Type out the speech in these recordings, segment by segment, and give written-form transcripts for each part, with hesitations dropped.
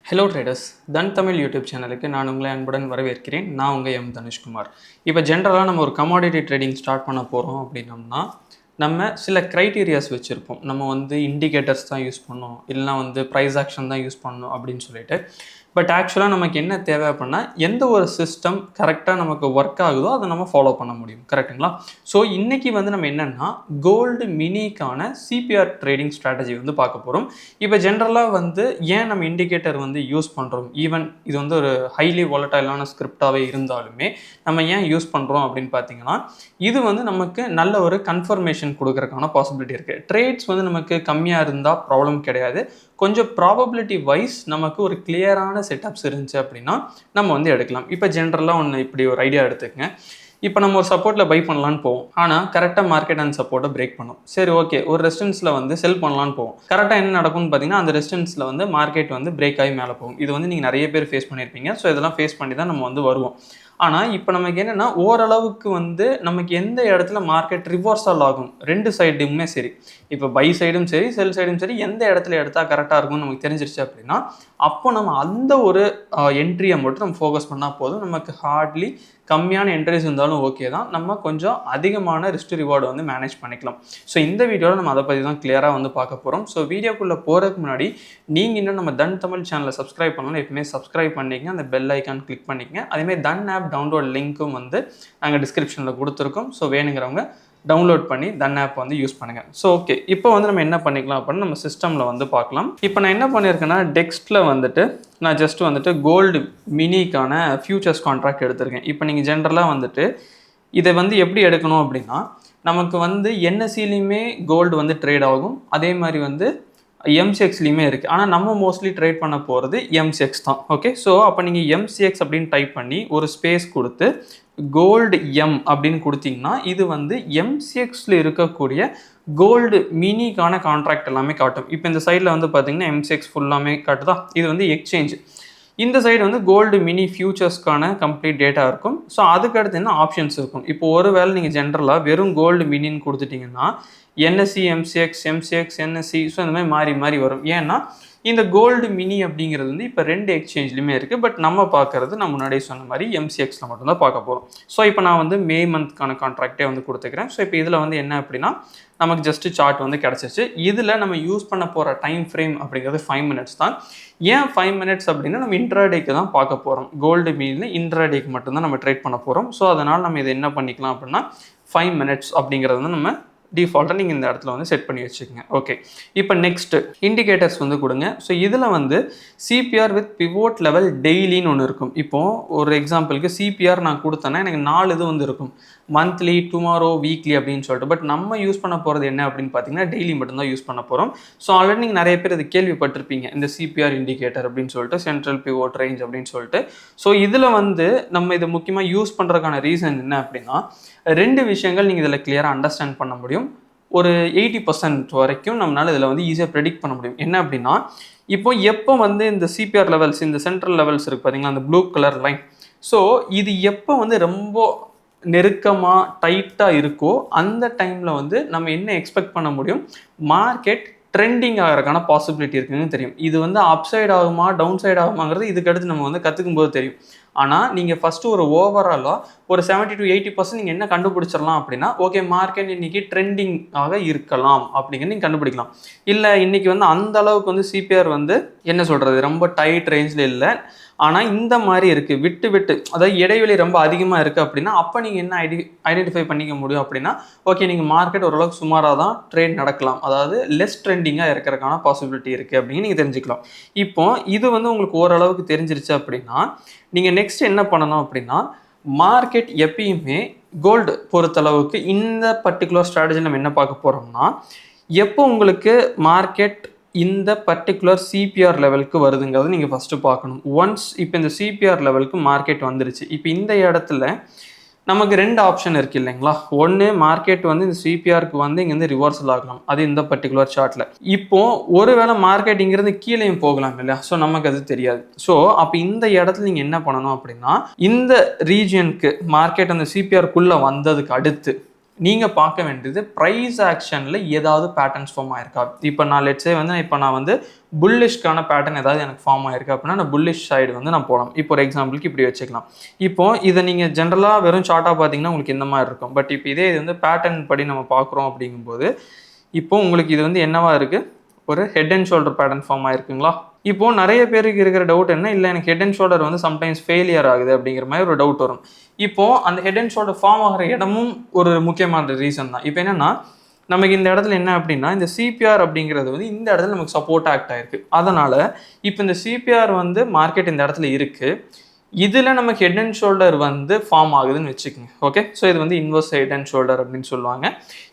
Hello traders, தன் Tamil YouTube சேனலுக்கு நான் உங்களை அன்புடன் வரவேற்கிறேன். நான் உங்கள் தனுஷ்குமார். இப்போ ஜென்ரலாக நம்ம ஒரு கமாடிட்டி ட்ரேடிங் ஸ்டார்ட் பண்ண போகிறோம் அப்படின்னம்னா நம்ம சில க்ரைட்டீரியாஸ் வச்சுருப்போம். நம்ம இண்டிகேட்டர்ஸ் தான் யூஸ் பண்ணணும், இல்லைனா ப்ரைஸ் ஆக்ஷன் தான் யூஸ் பண்ணணும் அப்படின்னு சொல்லிட்டு. பட் ஆக்சுவலாக நமக்கு என்ன தேவை அப்படின்னா, எந்த ஒரு சிஸ்டம் கரெக்டாக நமக்கு ஒர்க் ஆகுதோ அதை நம்ம ஃபாலோ பண்ண முடியும். கரெக்டுங்களா? ஸோ இன்றைக்கி நம்ம என்னென்னா கோல்டு மினிக்கான சிபிஆர் ட்ரேடிங் ஸ்ட்ராட்டஜி பார்க்க போகிறோம். இப்போ ஜென்ரலாக ஏன் நம்ம இண்டிகேட்டர் யூஸ் பண்ணுறோம், ஈவன் இது ஒரு ஹைலி வாலட்டைலான ஸ்கிரிப்டாகவே இருந்தாலுமே நம்ம ஏன் யூஸ் பண்ணுறோம் அப்படின்னு பார்த்தீங்கன்னா, இது நமக்கு நல்ல ஒரு கன்ஃபர்மேஷன் கொடுக்கறதுக்கான பாசிபிலிட்டி இருக்குது. ட்ரேட்ஸ் நமக்கு கம்மியாக இருந்தால் ப்ராப்ளம் கிடையாது. கொஞ்சம் ப்ராபபிலிட்டி வைஸ் நமக்கு ஒரு கிளியரான செட்டப்ஸ் இருந்துச்சு அப்படின்னா நம்ம எடுக்கலாம். இப்போ ஜென்ரலாக இப்படி ஒரு ஐடியா எடுத்துக்கங்க. இப்போ நம்ம ஒரு சப்போர்ட்டில் பை பண்ணலான்னு போவோம், ஆனால் கரெக்டாக மார்க்கெட் அந்த சப்போர்ட்டை பிரேக் பண்ணும். சரி, ஓகே, ஒரு ரெசிஸ்டன்ஸில் செல் பண்ணலான்னு போவோம். கரெக்டாக என்ன நடக்கும்னு பார்த்தீங்கன்னா, அந்த ரெசிஸ்டன்ஸில் மார்க்கெட் பிரேக் ஆகி மேலே போகும். இது நீங்கள் நிறைய பேர் ஃபேஸ் பண்ணியிருப்பீங்க. ஸோ இதெல்லாம் ஃபேஸ் பண்ணி தான் நம்ம வருவோம். ஆனால் இப்போ நமக்கு என்னென்னா, ஓரளவுக்கு நமக்கு எந்த இடத்துல மார்க்கெட் ரிவர்சல் ஆகும், ரெண்டு சைடுமே சரி, இப்போ பை சைடும் சரி செல் சைடும் சரி, எந்த இடத்துல எடுத்தால் கரெக்டாக இருக்கும்னு நமக்கு தெரிஞ்சிருச்சு அப்படின்னா, அப்போ நம்ம அந்த ஒரு என்ட்ரியை மட்டும் நம்ம ஃபோக்கஸ் பண்ணால் போதும். நமக்கு ஹார்ட்லி கம்மியான என்ட்ரிஸ் இருந்தாலும் ஓகே தான், நம்ம கொஞ்சம் அதிகமான ரிஸ்க் ரிவார்டு மேனேஜ் பண்ணிக்கலாம். ஸோ இந்த வீடியோவில் நம்ம அதை பற்றி தான் கிளியராக பார்க்க போகிறோம். ஸோ வீடியோக்குள்ளே போகிறதுக்கு முன்னாடி நீங்கள் இன்னும் நம்ம தன் தமிழ் சேனலை சப்ஸ்கிரைப் பண்ணலாம். எப்பவுமே சப்ஸ்கிரைப் பண்ணிக்கங்க, அந்த பெல் ஐக்கான் கிளிக் பண்ணிக்கங்க. அதேமாதிரி தன் ஆப் டவுன்லோட் லிங்க்கும் நாங்கள் டிஸ்கிரிப்ஷனில் கொடுத்துருக்கோம். ஸோ வேணுங்கிறவங்க டவுன்லோட் பண்ணி தன் ஆப் யூஸ் பண்ணுங்கள். ஸோ ஓகே, இப்போ நம்ம என்ன பண்ணிக்கலாம் அப்படின்னு நம்ம சிஸ்டமில் பார்க்கலாம். இப்போ நான் என்ன பண்ணியிருக்கேன்னா, டெக்ஸ்ட்டில் நான் ஜஸ்ட் கோல்டு மினிக்கான ஃபியூச்சர்ஸ் கான்ட்ராக்ட் எடுத்திருக்கேன். இப்போ நீங்கள் ஜென்ரலாக இதை எப்படி எடுக்கணும் அப்படின்னா, நமக்கு என்எஸ்சிலையுமே கோல்டு ட்ரேட் ஆகும், அதே மாதிரி எம்சிஎக்ஸ்லையுமே இருக்குது. ஆனால் நம்ம மோஸ்ட்லி ட்ரேட் பண்ண போகிறது எம்சிஎக்ஸ் தான். ஓகே, ஸோ அப்போ நீங்கள் எம்சிஎக்ஸ் அப்படின்னு டைப் பண்ணி ஒரு ஸ்பேஸ் கொடுத்து கோல்டு எம் அப்படின்னு கொடுத்தீங்கன்னா இது எம்சிஎக்ஸில் இருக்கக்கூடிய கோல்டு மினிக்கான கான்ட்ராக்ட் எல்லாமே காட்டும். இப்போ இந்த சைடில் பார்த்தீங்கன்னா எம்சிஎக்ஸ் ஃபுல்லாமே காட்டுதா, இது எக்ஸ்சேஞ்ச். இந்த சைடு கோல்டு மினி ஃபியூச்சர்ஸ்க்கான கம்ப்ளீட் டேட்டா இருக்கும். ஸோ அதுக்கடுத்து என்ன ஆப்ஷன்ஸ் இருக்கும். இப்போ ஒருவேளை நீங்கள் ஜென்ரலாக வெறும் கோல்டு மினின்னு கொடுத்துட்டிங்கன்னா NSC MCX MCX NSC, so இந்த மாதிரி மாறி மாறி வரும். ஏன்னா இந்த கோல்டு மினி அப்படிங்கிறது இப்போ ரெண்டு எக்ஸ்சேஞ்ச்லையுமே இருக்குது. பட் நம்ம பார்க்குறது நான் முன்னாடியே சொன்ன மாதிரி எம்சிஎக்ஸில் மட்டும்தான் பார்க்க போகிறோம். ஸோ இப்போ நான் மே மந்த்க்கான கான்ட்ராக்டே கொடுத்துக்கிறேன். ஸோ இப்போ இதில் என்ன அப்படின்னா, நமக்கு ஜஸ்ட்டு சார்ட் கிடச்சிச்சு. இதில் நம்ம யூஸ் பண்ண போகிற டைம் ஃப்ரேம் அப்படிங்கிறது 5 மினிட்ஸ் தான். ஏன் 5 மினிட்ஸ் அப்படின்னா, நம்ம இன்ட்ராடேக்கு தான் பார்க்க போகிறோம். கோல்டு மீனில் இன்ட்ராடேக்கு மட்டும்தான் நம்ம ட்ரேட் பண்ண போகிறோம். ஸோ அதனால் நம்ம இதை என்ன பண்ணிக்கலாம் அப்படின்னா, 5 மினிட்ஸ் அப்படிங்கிறது நம்ம டிஃபால்ட்டாக நீங்கள் இந்த இடத்துல செட் பண்ணி வச்சுக்கோங்க. ஓகே, இப்போ நெக்ஸ்ட்டு இண்டிகேட்டர்ஸ் கொடுங்க. ஸோ இதில் சிபிஆர் வித் பிவோட் லெவல் டெய்லின்னு ஒன்று இருக்கும். இப்போது ஒரு எக்ஸாம்பிளுக்கு சிபிஆர் நான் கொடுத்தேன்னா எனக்கு 4 இது இருக்கும், மந்த்லி, டுமாரோ, வீக்லி அப்படின்னு சொல்லிட்டு. பட் நம்ம யூஸ் பண்ண போகிறது என்ன அப்படின்னு பார்த்தீங்கன்னா, டெய்லி மட்டும்தான் யூஸ் பண்ண போகிறோம். ஸோ ஆல்ரெடி நீங்கள் நிறைய பேர் இது கேள்விப்பட்டிருப்பீங்க, இந்த சிபிஆர் இண்டிகேட்டர் அப்படின்னு சொல்லிட்டு, சென்ட்ரல் பிவோட் ரேஞ்ச் அப்படின்னு சொல்லிட்டு. ஸோ இதில் நம்ம இதை முக்கியமாக யூஸ் பண்ணுறதுக்கான ரீசன் என்ன அப்படின்னா, ரெண்டு விஷயங்கள் நீங்கள் இதில் கிளியராக அண்டர்ஸ்டாண்ட் பண்ண முடியும். ஒரு 80% வரைக்கும் நம்மளால் இதில் ஈஸியாக ப்ரெடிக்ட் பண்ண முடியும். என்ன அப்படின்னா, இப்போ எப்போ இந்த சிபிஆர் லெவல்ஸ், இந்த சென்ட்ரல் லெவல்ஸ் இருக்குது பார்த்தீங்களா, அந்த ப்ளூ கலர் லைன். ஸோ இது எப்போ ரொம்ப நெருக்கமாக டைட்டாக இருக்கோ அந்த டைமில் நம்ம என்ன எக்ஸ்பெக்ட் பண்ண முடியும், மார்க்கெட் ட்ரெண்டிங் ஆகிறதுக்கான பாசிபிலிட்டி இருக்குதுன்னு தெரியும். இது அப் சைட் ஆகுமா டவுன் சைட் ஆகுமாங்கிறது இதுக்கடுத்து நம்ம கற்றுக்கும் போது தெரியும். ஆனால் நீங்கள் ஃபஸ்ட்டு ஒரு ஓவராலாக ஒரு 70 to 80% நீங்கள் என்ன கண்டுபிடிச்சிடலாம் அப்படின்னா, ஓகே மார்க்கெட் இன்றைக்கி ட்ரெண்டிங் ஆக இருக்கலாம் அப்படிங்கிறது நீங்கள் கண்டுபிடிக்கலாம். இல்லை இன்றைக்கி அந்த அளவுக்கு சிபிஆர் என்ன சொல்கிறது, ரொம்ப டைட் ரேஞ்சில் இல்லை, ஆனால் இந்த மாதிரி இருக்குது, விட்டு விட்டு, அதாவது இடைவெளி ரொம்ப அதிகமாக இருக்குது அப்படின்னா, அப்போ நீங்கள் என்ன ஐடென்டிஃபை பண்ணிக்க முடியும் அப்படின்னா, ஓகே நீங்கள் மார்க்கெட் ஓரளவுக்கு சுமாராக தான் ட்ரேட் நடக்கலாம், அதாவது லெஸ் ட்ரெண்டிங்காக இருக்கிறதுக்கான பாசிபிலிட்டி இருக்குது அப்படின்னு நீங்கள் தெரிஞ்சுக்கலாம். இப்போ இது உங்களுக்கு ஓரளவுக்கு தெரிஞ்சிருச்சு அப்படின்னா, நீங்கள் நெக்ஸ்ட் என்ன பண்ணணும் அப்படின்னா, மார்க்கெட் எப்பயுமே கோல்டு பொறுத்தளவுக்கு இந்த பர்டிகுலர் ஸ்ட்ராட்டஜி நம்ம என்ன பார்க்க போகிறோம்னா, எப்போ உங்களுக்கு மார்க்கெட் இந்த பர்டிகுலர் சிபிஆர் லெவலுக்கு வருதுங்கிறது நீங்கள் ஃபஸ்ட்டு பார்க்கணும். ஒன்ஸ் இப்போ இந்த சிபிஆர் லெவலுக்கு மார்க்கெட் வந்துருச்சு, இப்போ இந்த இடத்துல நமக்கு ரெண்டு ஆப்ஷன் இருக்குது இல்லைங்களா. ஒன்று மார்க்கெட் இந்த சிபிஆருக்கு இங்கேருந்து ரிவர்சல் ஆகலாம், அது இந்த பர்டிகுலர் சார்ட்டில். இப்போது ஒருவேளை மார்க்கெட் இங்கிருந்து கீழேயும் போகலாம் இல்லையா, ஸோ நமக்கு அது தெரியாது. ஸோ அப்போ இந்த இடத்துல நீங்கள் என்ன பண்ணணும் அப்படின்னா, இந்த ரீஜியனுக்கு மார்க்கெட் அந்த சிபிஆருக்குள்ளே வந்ததுக்கு அடுத்து நீங்கள் பார்க்க வேண்டியது ப்ரைஸ் ஆக்ஷனில் ஏதாவது பேட்டர்ன்ஸ் ஃபார்ம் ஆயிருக்கா. இப்போ நான் லெட்ஸே வந்து நான் வந்து புல்லிஷ்க்கான பேட்டர்ன் ஏதாவது எனக்கு ஃபார்ம் ஆயிருக்கு அப்படின்னா நான் புல்லிஷ் சைடு வந்து நான் போகலாம். இப்போ ஒரு எக்ஸாம்பிளுக்கு இப்படி வச்சுக்கலாம். இப்போ இதை நீங்கள் ஜென்ரலாக வெறும் சார்ட்டாக பார்த்தீங்கன்னா உங்களுக்கு இந்த மாதிரி இருக்கும். பட் இப்போ இதே இது வந்து பேட்டர்ன் படி நம்ம பார்க்குறோம் அப்படிங்கும்போது இப்போ உங்களுக்கு இது வந்து என்னவா இருக்குது, ஒரு head and shoulder pattern form ஆயிருக்குங்களா. இப்போ நிறைய பேருக்கு இருக்கிற டவுட் என்ன, இல்லை எனக்கு ஹெட் அண்ட் ஷோல்டர் வந்து சம்டைம்ஸ் ஃபெயிலியர் ஆகுது அப்படிங்கிற மாதிரி ஒரு டவுட் வரும். இப்போ அந்த ஹெட் அண்ட் ஷோல்டர் ஃபார்ம் ஆகிற இடமும் ஒரு முக்கியமான ரீசன் தான். இப்போ என்னன்னா நமக்கு இந்த இடத்துல என்ன அப்படின்னா இந்த சிபிஆர் அப்படிங்கிறது வந்து இந்த இடத்துல நமக்கு சப்போர்ட் ஆக்ட் ஆயிருக்கு. அதனால இப்போ இந்த சிபிஆர் வந்து மார்க்கெட் இந்த இடத்துல இருக்கு, இதில் நமக்கு ஹெட் அண்ட் ஷோல்டர் வந்து ஃபார்ம் ஆகுதுன்னு வச்சுக்கோங்க. ஓகே, ஸோ இது வந்து இன்வெர்ஸ் ஹெட் அண்ட் ஷோல்டர் அப்படின்னு சொல்லுவாங்க.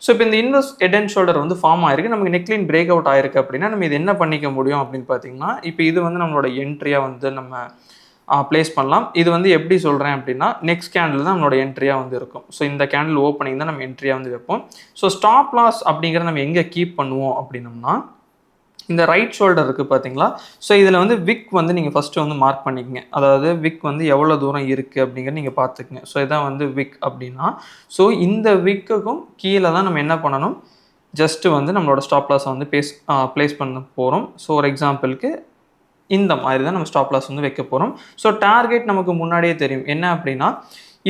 ஸோ இப்போ இந்த இன்வெர்ஸ் ஹெட் அண்ட் ஷோல்டர் வந்து ஃபார்ம் ஆயிருக்கு, நமக்கு நெக்லைன் பிரேக் அவுட் ஆயிருக்கு அப்படின்னா நம்ம இது என்ன பண்ணிக்க முடியும் அப்படின்னு பார்த்தீங்கன்னா, இப்போ இது வந்து நம்மளோட என்ட்ரியாக வந்து நம்ம ப்ளேஸ் பண்ணலாம். இது வந்து எப்படி சொல்கிறேன் அப்படின்னா நெக்ஸ்ட் கேண்டில் தான் நம்மளோட என்ட்ரியாக வந்து இருக்கும். ஸோ இந்த கேண்டில் ஓப்பனிங் தான் நம்ம என்ட்ரியாக வந்து வைப்போம். ஸோ ஸ்டாப் லாஸ் அப்படிங்கிறத நம்ம எங்கே கீப் பண்ணுவோம் அப்படின்னம்னா இந்த ரைட் ஷோல்டர் இருக்குது பார்த்தீங்களா. ஸோ இதில் வந்து விக் வந்து நீங்கள் ஃபஸ்ட்டு வந்து மார்க் பண்ணிக்கங்க. அதாவது விக் வந்து எவ்வளோ தூரம் இருக்குது அப்படிங்கிறத நீங்கள் பார்த்துக்குங்க. ஸோ இதான் வந்து விக் அப்படின்னா, ஸோ இந்த விக்குக்கும் கீழே தான் நம்ம என்ன பண்ணணும், ஜஸ்ட்டு வந்து நம்மளோட ஸ்டாப் லாஸை வந்து ப்ளேஸ் பண்ண போகிறோம். ஸோ ஒரு எக்ஸாம்பிளுக்கு இந்த மாதிரி தான் நம்ம ஸ்டாப் லாஸ் வந்து வைக்க போகிறோம். ஸோ டார்கெட் நமக்கு முன்னாடியே தெரியும் என்ன அப்படின்னா,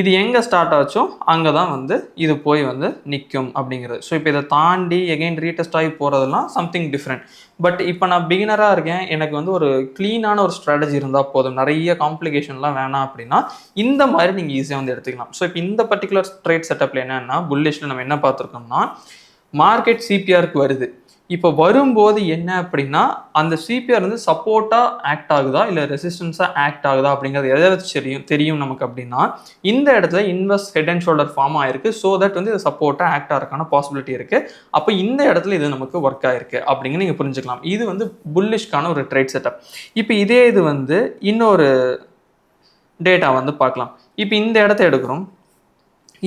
இது எங்கே ஸ்டார்ட் ஆச்சோ அங்கே தான் வந்து இது போய் வந்து நிற்கும் அப்படிங்கிறது. ஸோ இப்போ இதை தாண்டி எகெயின் ரீடெஸ்ட் ஆகி போகிறதுலாம் சம்திங் டிஃப்ரெண்ட். பட் இப்போ நான் பிகினராக இருக்கேன், எனக்கு வந்து ஒரு க்ளீனான ஒரு ஸ்ட்ராட்டஜி இருந்தால் போதும், நிறைய காம்ப்ளிகேஷன்லாம் வேணாம் அப்படின்னா இந்த மாதிரி நீங்கள் ஈஸியாக வந்து எடுத்துக்கலாம். ஸோ இப்போ இந்த பர்டிகுலர் ட்ரேட் செட்டப்பில் என்னென்னா புல்லிஷில் நம்ம என்ன பார்த்துருக்கோம்னா மார்க்கெட் சிபிஆருக்கு வருது. இப்போ வரும்போது என்ன அப்படின்னா அந்த சிபிஆர் வந்து சப்போர்ட்டாக ஆக்ட் ஆகுதா இல்லை ரெசிஸ்டன்ஸாக ஆக்ட் ஆகுதா அப்படிங்கிறது எதை வச்சு தெரியும் நமக்கு அப்படின்னா இந்த இடத்துல inverse head and shoulder form ஆயிருக்கு. ஸோ தட் வந்து இது சப்போர்ட்டாக ஆக்ட் ஆகிறதுக்கான பாசிபிலிட்டி இருக்குது. அப்போ இந்த இடத்துல இது நமக்கு ஒர்க் ஆயிருக்கு அப்படிங்க நீங்கள் புரிஞ்சுக்கலாம். இது வந்து புல்லிஷ்கான ஒரு ட்ரேட் செட்டப். இப்போ இதே இது வந்து இன்னொரு டேட்டா வந்து பார்க்கலாம். இப்போ இந்த இடத்த எடுக்கிறோம்.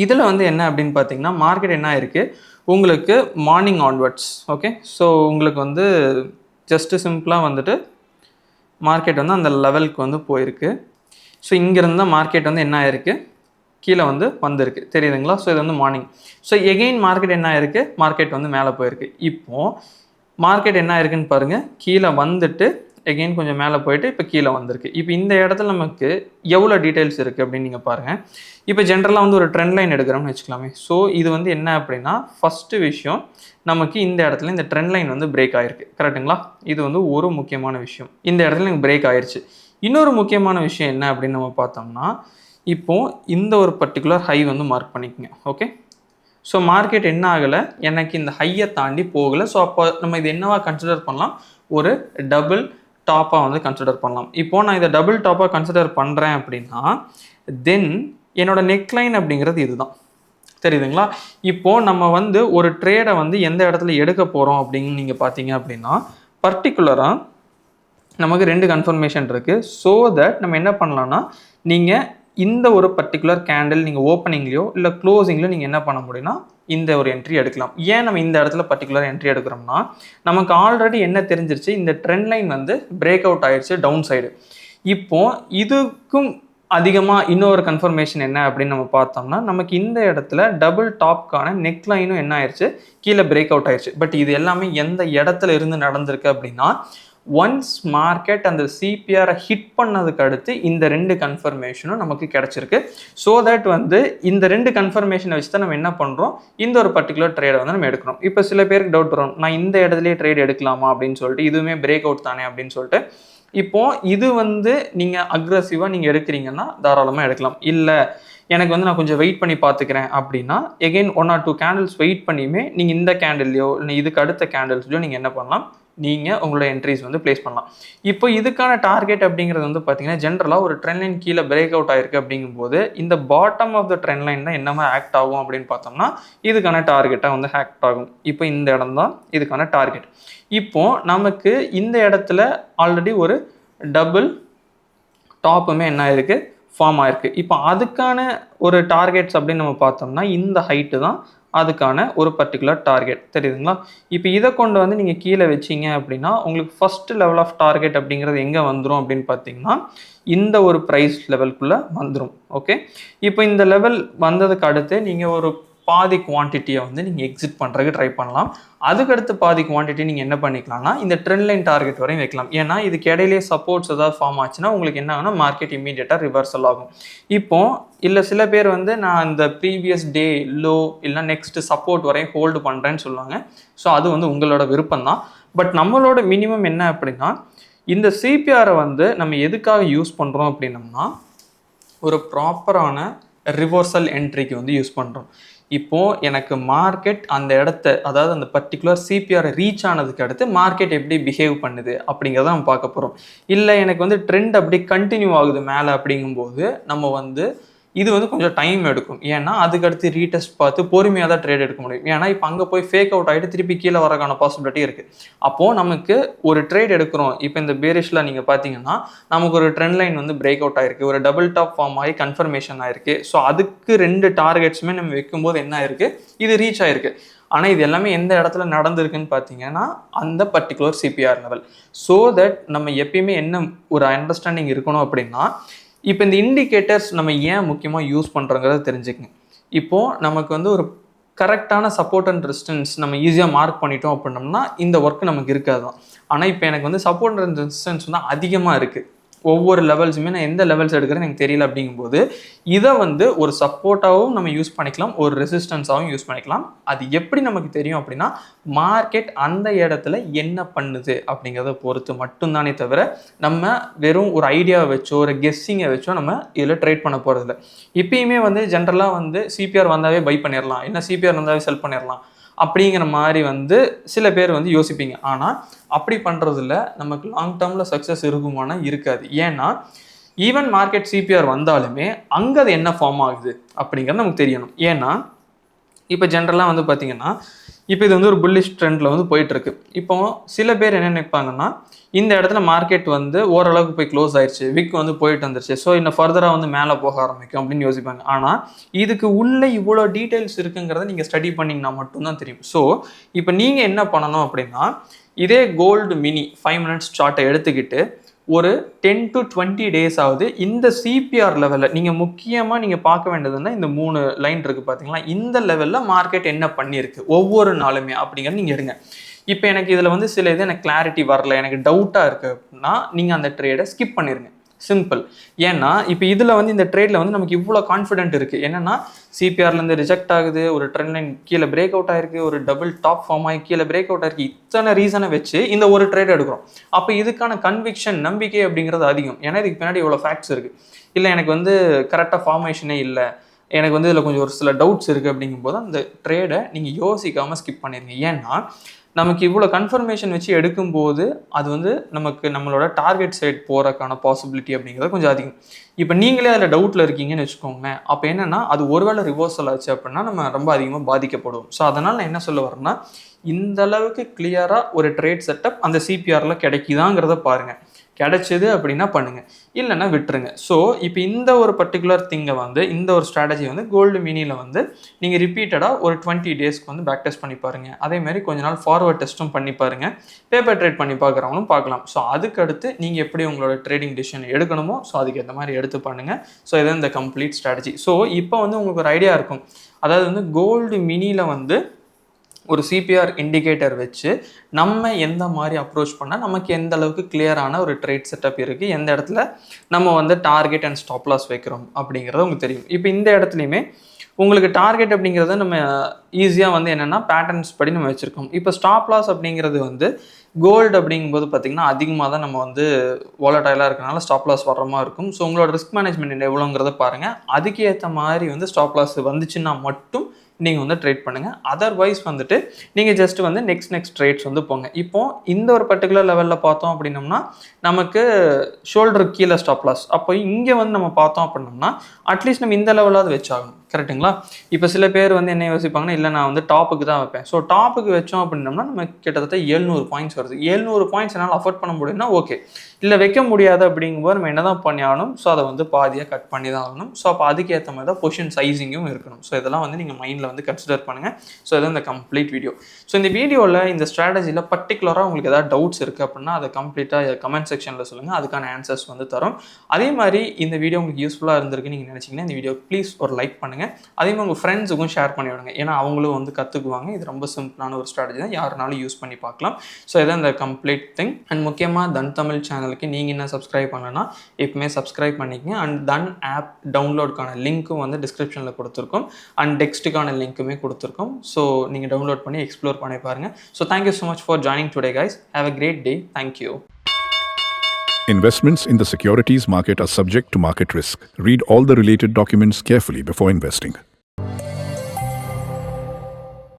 இதில் வந்து என்ன அப்படின்னு பார்த்தீங்கன்னா மார்க்கெட் என்ன ஆயிருக்கு உங்களுக்கு மார்னிங் ஆன்வர்ட்ஸ். ஓகே, ஸோ உங்களுக்கு வந்து ஜஸ்ட்டு சிம்பிளாக வந்துட்டு மார்க்கெட் வந்து அந்த லெவலுக்கு வந்து போயிருக்கு. ஸோ இங்கேருந்து தான் மார்க்கெட் வந்து என்ன ஆயிருக்கு கீழே வந்து வந்திருக்கு, தெரியுதுங்களா. ஸோ இது வந்து மார்னிங். ஸோ எகெயின் மார்க்கெட் என்ன ஆயிருக்கு, மார்க்கெட் வந்து மேலே போயிருக்கு. இப்போது மார்க்கெட் என்ன ஆயிருக்குன்னு பாருங்கள், கீழே வந்துட்டு எகெயின் கொஞ்சம் மேலே போயிட்டு இப்போ கீழே வந்திருக்கு. இப்போ இந்த இடத்துல நமக்கு எவ்வளோ டீட்டெயில்ஸ் இருக்குது அப்படின்னு நீங்கள் பாருங்கள். இப்போ ஜென்ரலாக வந்து ஒரு ட்ரெண்ட் லைன் எடுக்கிறோம்னு வச்சுக்கலாமே. ஸோ இது வந்து என்ன அப்படின்னா ஃபஸ்ட்டு விஷயம் நமக்கு இந்த இடத்துல இந்த ட்ரெண்ட் லைன் வந்து பிரேக் ஆகிருக்கு, கரெக்டுங்களா. இது வந்து ஒரு முக்கியமான விஷயம், இந்த இடத்துல எனக்கு பிரேக் ஆயிடுச்சு. இன்னொரு முக்கியமான விஷயம் என்ன அப்படின்னு நம்ம பார்த்தோம்னா இப்போது இந்த ஒரு பர்டிகுலர் ஹை வந்து மார்க் பண்ணிக்கோங்க. ஓகே, ஸோ மார்க்கெட் என்ன ஆகலை, எனக்கு இந்த ஹையை தாண்டி போகலை. ஸோ அப்போ நம்ம இது என்னவா கன்சிடர் பண்ணலாம், ஒரு டபுள் டாப்பாக வந்து கன்சிடர் பண்ணலாம். இப்போது நான் இதை டபுள் டாப்பாக கன்சிடர் பண்ணுறேன் அப்படின்னா தென் என்னோட நெக்லைன் அப்படிங்கிறது இதுதான், தெரியுதுங்களா. இப்போது நம்ம வந்து ஒரு ட்ரேடை வந்து எந்த இடத்துல எடுக்க போகிறோம் அப்படின்னு நீங்கள் பார்த்தீங்க அப்படின்னா பர்டிகுலராக நமக்கு 2 கன்ஃபர்மேஷன் இருக்குது. ஸோ தட் நம்ம என்ன பண்ணலான்னா நீங்கள் இந்த ஒரு பர்டிகுலர் கேண்டில் நீங்கள் ஓப்பனிங்லையோ இல்லை க்ளோசிங்லையோ நீங்கள் என்ன பண்ண முடியும்னா இந்த ஒரு என்ட்ரி எடுக்கலாம். ஏன் நம்ம இந்த இடத்துல பர்டிகுலர் என்ட்ரி எடுக்கிறோம்னா நமக்கு ஆல்ரெடி என்ன தெரிஞ்சிருச்சு, இந்த ட்ரெண்ட் லைன் வந்து பிரேக் அவுட் ஆயிடுச்சு டவுன் சைடு. இப்போது இதுக்கும் அதிகமாக இன்னொரு கன்ஃபர்மேஷன் என்ன அப்படின்னு நம்ம பார்த்தோம்னா நமக்கு இந்த இடத்துல டபுள் டாப்கான நெக் லைனும் என்ன ஆயிடுச்சு, கீழே பிரேக் அவுட் ஆயிடுச்சு. பட் இது எல்லாமே எந்த இடத்துல இருந்து நடந்திருக்கு அப்படின்னா ஒன்ஸ் மார்க்கெட் அந்த சிபிஆரை ஹிட் பண்ணதுக்கு அடுத்து இந்த 2 கன்ஃபர்மேஷனும் நமக்கு கிடச்சிருக்கு. ஸோ தட் வந்து இந்த 2 கன்ஃபர்மேஷனை வச்சு தான் நம்ம என்ன பண்ணுறோம், இந்த ஒரு பர்டிகுலர் ட்ரேடை வந்து நம்ம எடுக்கிறோம். இப்போ சில பேருக்கு டவுட் வரும், நான் இந்த இடத்துலையே ட்ரேட் எடுக்கலாமா அப்படின்னு சொல்லிட்டு, இதுவுமே பிரேக் அவுட் தானே அப்படின்னு சொல்லிட்டு. இப்போது இது வந்து நீங்கள் அக்ரெசிவாக நீங்கள் எடுக்கிறீங்கன்னா தாராளமாக எடுக்கலாம். இல்லை எனக்கு வந்து நான் கொஞ்சம் வெயிட் பண்ணி பார்த்துக்கிறேன் அப்படின்னா எகெயின் 1 or 2 கேண்டில்ஸ் வெயிட் பண்ணியுமே நீங்கள் இந்த கேண்டில்லையோ இல்லை இதுக்கு அடுத்த கேண்டில்ஸ்லையோ நீங்கள் என்ன பண்ணலாம், நீங்கள் உங்களோட என்ட்ரிஸ் வந்து பிளேஸ் பண்ணலாம். இப்போ இதுக்கான டார்கெட் அப்படிங்கிறது வந்து பார்த்தீங்கன்னா ஜென்ரலாக ஒரு ட்ரெண்ட் லைன் கீழே பிரேக் அவுட் ஆயிருக்கு அப்படிங்கும்போது இந்த bottom of the trend line தான் என்னமா ஆக்ட் ஆகும் அப்படின்னு பார்த்தோம்னா இதுக்கான டார்கெட்டாக வந்து ஆக்ட் ஆகும். இப்போ இந்த இடம் தான் இதுக்கான டார்கெட். இப்போது நமக்கு இந்த இடத்துல ஆல்ரெடி ஒரு டபுள் டாப்புமே என்ன ஆயிருக்கு, ஃபார்ம் ஆயிருக்கு. இப்போ அதுக்கான ஒரு டார்கெட்ஸ் அப்படின்னு நம்ம பார்த்தோம்னா இந்த ஹைட்டு தான் அதுக்கான ஒரு பர்டிகுலர் டார்கெட், தெரியுதுங்களா. இப்போ இதை கொண்டு வந்து நீங்கள் கீழே வச்சிங்க அப்படின்னா உங்களுக்கு ஃபஸ்ட்டு லெவல் ஆஃப் டார்கெட் அப்படிங்கிறது எங்கே வந்துடும் அப்படின்னு பார்த்தீங்கன்னா இந்த ஒரு ப்ரைஸ் லெவலுக்குள்ளே வந்துடும். ஓகே, இப்போ இந்த லெவல் வந்ததுக்கு அடுத்து நீங்கள் ஒரு பாதி குவான்டிட்டியை வந்து நீங்கள் எக்ஸிட் பண்ணுறதுக்கு ட்ரை பண்ணலாம். அதுக்கடுத்து பாதி குவான்டிட்டி நீங்கள் என்ன பண்ணிக்கலாம்னா இந்த ட்ரெண்ட் லைன் டார்கெட் வரையும் வைக்கலாம். ஏன்னா இதுக்கு இடையிலேயே சப்போர்ட்ஸ் ஏதாவது ஃபார்ம் ஆச்சுன்னா உங்களுக்கு என்ன ஆகும்னா மார்க்கெட் இம்மீடியட்டாக ரிவர்சல் ஆகும். இப்போ இல்லை சில பேர் வந்து நான் இந்த ப்ரீவியஸ் டே லோ இல்லை நெக்ஸ்ட் சப்போர்ட் வரையும் ஹோல்டு பண்ணுறேன்னு சொல்லுவாங்க. ஸோ அது வந்து உங்களோட விருப்பம் தான். பட் நம்மளோட மினிமம் என்ன அப்படின்னா இந்த சிபிஆரை வந்து நம்ம எதுக்காக யூஸ் பண்ணுறோம் அப்படின்னம்னா ஒரு ப்ராப்பரான ரிவர்சல் என்ட்ரிக்கு வந்து யூஸ் பண்ணுறோம். இப்போது எனக்கு மார்க்கெட் அந்த இடத்த அதாவது அந்த பர்டிகுலர் சிபிஆரை ரீச் ஆனதுக்கு அடுத்து மார்க்கெட் எப்படி பிஹேவ் பண்ணுது அப்படிங்கிறத நம்ம பார்க்க போகிறோம். இல்லை எனக்கு வந்து ட்ரெண்ட் அப்படி கண்டினியூ ஆகுது மேலே அப்படிங்கும்போது நம்ம வந்து இது வந்து கொஞ்சம் டைம் எடுக்கும். ஏன்னா அதுக்கடுத்து ரீடெஸ்ட் பார்த்து பொறுமையாக தான் ட்ரேட் எடுக்க முடியும். ஏன்னா இப்போ அங்கே போய் ஃபேக் அவுட் ஆகிட்டு திருப்பி கீழே வரக்கான பாசிபிலிட்டி இருக்குது. அப்போது நமக்கு ஒரு ட்ரேட் எடுக்கிறோம். இப்போ இந்த பேரிஷில் நீங்கள் பார்த்தீங்கன்னா நமக்கு ஒரு ட்ரெண்ட் லைன் வந்து பிரேக் அவுட் ஆயிருக்கு, ஒரு டபுள் டாப் ஃபார்ம் ஆகி கன்ஃபர்மேஷன் ஆயிருக்கு. ஸோ அதுக்கு 2 டார்கெட்ஸுமே நம்ம வைக்கும்போது என்ன ஆயிருக்கு, இது ரீச் ஆயிருக்கு. ஆனால் இது எல்லாமே எந்த இடத்துல நடந்திருக்குன்னு பார்த்தீங்கன்னா அந்த particular CPR level. So that நம்ம எப்பயுமே என்ன ஒரு அண்டர்ஸ்டாண்டிங் இருக்கணும் அப்படின்னா இப்போ இந்த இண்டிகேட்டர்ஸ் நம்ம ஏன் முக்கியமாக யூஸ் பண்ணுறோங்கிறத தெரிஞ்சுக்கங்க. இப்போது நமக்கு வந்து ஒரு கரெக்டான சப்போர்ட் அண்ட் ரெசிஸ்டன்ஸ் நம்ம ஈஸியாக மார்க் பண்ணிட்டோம் அப்படின்னோம்னா இந்த ஒர்க் நமக்கு இருக்காது தான். ஆனால் இப்போ எனக்கு வந்து சப்போர்ட் அண்ட் ரெசிஸ்டன்ஸ் வந்து அதிகமாக இருக்குது. ஒவ்வொரு லெவல்ஸுமே நான் எந்த லெவல்ஸ் எடுக்கிறேன்னு எனக்கு தெரியல அப்படிங்கும்போது இதை வந்து ஒரு சப்போர்ட்டாகவும் நம்ம யூஸ் பண்ணிக்கலாம், ஒரு ரெசிஸ்டன்ஸாகவும் யூஸ் பண்ணிக்கலாம். அது எப்படி நமக்கு தெரியும் அப்படின்னா மார்க்கெட் அந்த இடத்துல என்ன பண்ணுது அப்படிங்கிறத பொறுத்து மட்டும்தானே தவிர நம்ம வெறும் ஒரு ஐடியாவை வச்சோ ஒரு கெஸ்ஸிங்கை வச்சோ நம்ம இதில் ட்ரேட் பண்ண போகிறதில்ல. இப்பயுமே வந்து ஜென்ரலாக வந்து சிபிஆர் வந்தாவே பை பண்ணிடலாம், இல்லை சிபிஆர் வந்தாவே செல் பண்ணிடலாம் அப்படிங்கிற மாதிரி வந்து சில பேர் வந்து யோசிப்பீங்க. ஆனால் அப்படி பண்ணுறதில்ல நமக்கு லாங் டேர்மில் சக்ஸஸ் இருக்குமானா இருக்காது. ஏன்னா ஈவன் மார்க்கெட் சிபிஆர் வந்தாலுமே அங்கே அது என்ன ஃபார்ம் ஆகுது அப்படிங்கிறது நமக்கு தெரியணும். ஏன்னா இப்போ ஜென்ரலாக வந்து பார்த்தீங்கன்னா இப்போ இது வந்து ஒரு புல்லிஷ் ட்ரெண்டில் வந்து போயிட்டுருக்கு. இப்போ சில பேர் என்ன நினைப்பாங்கன்னா இந்த இடத்துல மார்க்கெட் வந்து ஓரளவுக்கு போய் க்ளோஸ் ஆயிடுச்சு, விக் வந்து போயிட்டு வந்துருச்சு, ஸோ இன்னும் ஃபர்தராக வந்து மேலே போக ஆரம்பிக்கும் அப்படின்னு யோசிப்பாங்க. ஆனால் இதுக்கு உள்ளே இவ்வளோ டீட்டெயில்ஸ் இருக்குங்கிறத நீங்கள் ஸ்டடி பண்ணிங்கன்னா மட்டும்தான் தெரியும். ஸோ இப்போ நீங்கள் என்ன பண்ணணும் அப்படின்னா இதே கோல்டு மினி 5 minutes சார்ட்டை எடுத்துக்கிட்டு ஒரு 10 to 20 days ஆகுது இந்த சிபிஆர் லெவலில் நீங்கள் முக்கியமாக நீங்கள் பார்க்க வேண்டியதுன்னா இந்த 3 லைன் இருக்குது பார்த்தீங்களா, இந்த லெவலில் மார்க்கெட் என்ன பண்ணியிருக்கு ஒவ்வொரு நாளுமே அப்படிங்கிறது நீங்கள் எடுங்க. இப்போ எனக்கு இதில் வந்து சில இது எனக்கு கிளாரிட்டி வரல, எனக்கு டவுட்டாக இருக்குது அப்படின்னா நீங்கள் அந்த ட்ரேடை ஸ்கிப் பண்ணிடுங்க. சிம்பிள். ஏன்னா இப்போ இதில் வந்து இந்த ட்ரேடில் வந்து நமக்கு இவ்வளோ கான்ஃபிடென்ட் இருக்குது. என்னென்னா சிபிஆர்லேருந்து ரிஜெக்ட் ஆகுது, ஒரு ட்ரெண்ட் லைன் கீழே பிரேக் அவுட் ஆயிருக்கு, ஒரு டபுள் டாப் ஃபார்ம் ஆகி கீழே பிரேக் அவுட் ஆயிருக்கு, இத்தனை ரீசனை வச்சு இந்த ஒரு ட்ரேட் எடுக்கிறோம். அப்போ இதுக்கான கன்விக்ஷன் நம்பிக்கை அப்படிங்கிறது அதிகம். ஏன்னா இதுக்கு பின்னாடி இவ்வளோ ஃபேக்ட்ஸ் இருக்குது. இல்லை எனக்கு வந்து கரெக்டாக ஃபார்மேஷனே இல்லை, எனக்கு வந்து இதில் கொஞ்சம் ஒரு சில டவுட்ஸ் இருக்குது அப்படிங்கும்போது அந்த ட்ரேடை நீங்கள் யோசிக்காமல் ஸ்கிப் பண்ணிடுங்க. ஏன்னா நமக்கு இவ்வளோ கன்ஃபர்மேஷன் வச்சு எடுக்கும்போது அது வந்து நமக்கு நம்மளோட டார்கெட் சைட் போகிறக்கான பாசிபிலிட்டி அப்படிங்கிறது கொஞ்சம் அதிகம். இப்போ நீங்களே அதில் டவுட்டில் இருக்கீங்கன்னு வச்சுக்கோங்களேன். அப்போ என்னென்னா அது ஒருவேளை ரிவர்சல் ஆச்சு அப்படின்னா நம்ம ரொம்ப அதிகமாக பாதிக்கப்படுவோம். ஸோ அதனால் நான் என்ன சொல்ல வரேன்னா இந்த அளவுக்கு கிளியராக ஒரு ட்ரேட் செட்டப் அந்த சிபிஆரில் கிடைக்குதாங்கிறத பாருங்கள். கிடைச்சிது அப்படின்னா பண்ணுங்கள், இல்லைன்னா விட்டுருங்க. ஸோ இப்போ இந்த ஒரு பர்டிகுலர் திங்கை வந்து இந்த ஒரு ஸ்ட்ராட்டஜி வந்து கோல்டு மினியில் வந்து நீங்கள் ரிப்பீட்டடாக ஒரு 20 daysக்கு வந்து பேக் டெஸ்ட் பண்ணி பாருங்கள். அதேமாதிரி கொஞ்ச நாள் ஃபார்வர்ட் டெஸ்ட்டும் பண்ணி பாருங்கள், பேப்பர் ட்ரேட் பண்ணி பார்க்குறவங்களும் பார்க்கலாம். ஸோ அதுக்கடுத்து நீங்கள் எப்படி உங்களோட ட்ரேடிங் டிசிஷன் எடுக்கணுமோ ஸோ அதுக்கு ஏற்ற மாதிரி எடுத்து பண்ணுங்கள். ஸோ இது இந்த கம்ப்ளீட் ஸ்ட்ராட்டஜி. ஸோ இப்போ வந்து உங்களுக்கு ஒரு ஐடியா இருக்கும், அதாவது வந்து கோல்டு மினியில் வந்து ஒரு சிபிஆர் இண்டிகேட்டர் வச்சு நம்ம எந்த மாதிரி அப்ரோச் பண்ணால் நமக்கு எந்த அளவுக்கு கிளியரான ஒரு ட்ரேட் செட்டப் இருக்குது, எந்த இடத்துல நம்ம வந்து டார்கெட் அண்ட் ஸ்டாப் லாஸ் வைக்கிறோம் அப்படிங்கிறது உங்களுக்கு தெரியும். இப்போ இந்த இடத்துலையுமே உங்களுக்கு டார்கெட் அப்படிங்கிறத நம்ம ஈஸியாக வந்து என்னென்னா பேட்டர்ன்ஸ் படி நம்ம வச்சுருக்கோம். இப்போ ஸ்டாப் லாஸ் அப்படிங்கிறது வந்து கோல்டு அப்படிங்கும்போது பார்த்திங்கன்னா அதிகமாக தான் நம்ம வந்து வாலடைலாக இருக்கனால ஸ்டாப் லாஸ் வர்ற மாதிரி இருக்கும். ஸோ உங்களோட ரிஸ்க் மேனேஜ்மெண்ட் எவ்வளோங்கிறத பாருங்கள். அதுக்கு ஏற்ற மாதிரி வந்து ஸ்டாப் லாஸ் வந்துச்சுன்னா மட்டும் நீங்கள் வந்து ட்ரேட் பண்ணுங்கள். அதர்வைஸ் வந்துட்டு நீங்கள் ஜஸ்ட் வந்து நெக்ஸ்ட் ட்ரேட்ஸ் வந்து போங்க. இப்போது இந்த ஒரு பர்டிகுலர் லெவலில் பார்த்தோம் அப்படின்னோம்னா நமக்கு ஷோல்டர் கீழே ஸ்டாப் லாஸ். அப்போ இங்கே வந்து நம்ம பார்த்தோம் அப்படின்னோம்னா அட்லீஸ்ட் நம்ம இந்த லெவலாவது வச்சாகணும். கரெக்டுங்களா? இப்போ சில பேர் வந்து என்ன யோசிப்பாங்கன்னா, இல்லை நான் வந்து டாப்புக்கு தான் வைப்பேன். ஸோ டாப்புக்கு வச்சோம் அப்படின்னோம்னா நம்ம கிட்டத்தட்ட 700 பாயிண்ட்ஸ் வருது. 700 பாயிண்ட்ஸ் என்னால் அஃபோர்ட் பண்ண முடியும்னா ஓகே, இல்லை வைக்க முடியாது அப்படிங்கும்போது நம்ம என்ன தான் பண்ணி ஆகணும், ஸோ அதை வந்து பாதியாக கட் பண்ணி தான் ஆகணும். ஸோ அப்போ அதுக்கேற்ற மாதிரி தான் பொசிஷன் சைஸிங்கும் இருக்கணும். ஸோ இதெல்லாம் வந்து நீங்கள் மைண்டில் வந்து கன்சிடர் பண்ணுங்கள். ஸோ இதான் இந்த கம்ப்ளீட் வீடியோ. ஸோ இந்த வீடியோவில் இந்த ஸ்ட்ராட்டஜியில் பர்டிகுலராக உங்களுக்கு ஏதாவது டவுட்ஸ் இருக்குது அப்படின்னா அதை கம்ப்ளீட்டாக கமெண்ட் செக்ஷனில் சொல்லுங்கள், அதுக்கான ஆன்சர்ஸ் வந்து தரோம். அதே மாதிரி இந்த வீடியோ உங்களுக்கு யூஸ்ஃபுல்லாக இருந்திருக்கு நீங்கள் நினச்சிங்கன்னா இந்த வீடியோ ப்ளீஸ் ஒரு லைக் பண்ணுங்கள். அதே மாதிரி உங்கள் ஃப்ரெண்ட்ஸுக்கும் ஷேர் பண்ணி விடுங்க. ஏன்னா அவங்களும் வந்து கற்றுக்குவாங்க. இது ரொம்ப சிம்பிளான ஒரு ஸ்ட்ராட்டஜி தான், யாருனாலும் யூஸ் பண்ணி பார்க்கலாம். ஸோ இதான் இந்த கம்ப்ளீட் திங். அண்ட் முக்கியமாக தன் தமிழ் சேனலுக்கு நீங்கள் என்ன சப்ஸ்கிரைப் பண்ணலன்னா எப்பவுமே சப்ஸ்கிரைப் பண்ணிக்கங்க. அண்ட் தன் ஆப் டவுன்லோடுக்கான லிங்க்கும் வந்து டிஸ்கிரிப்ஷனில் கொடுத்துருக்கோம். அண்ட் டெக்ஸ்ட்டுக்கான லிங்க்குமே கொடுத்துருக்கோம். ஸோ நீங்கள் டவுன்லோட் பண்ணி எக்ஸ்ப்ளோர் பண்ணி பாருங்கள். So thank you so much for joining today guys. Have a great day. Thank you. Investments in the securities market are subject to market risk. Read all the related documents carefully before investing.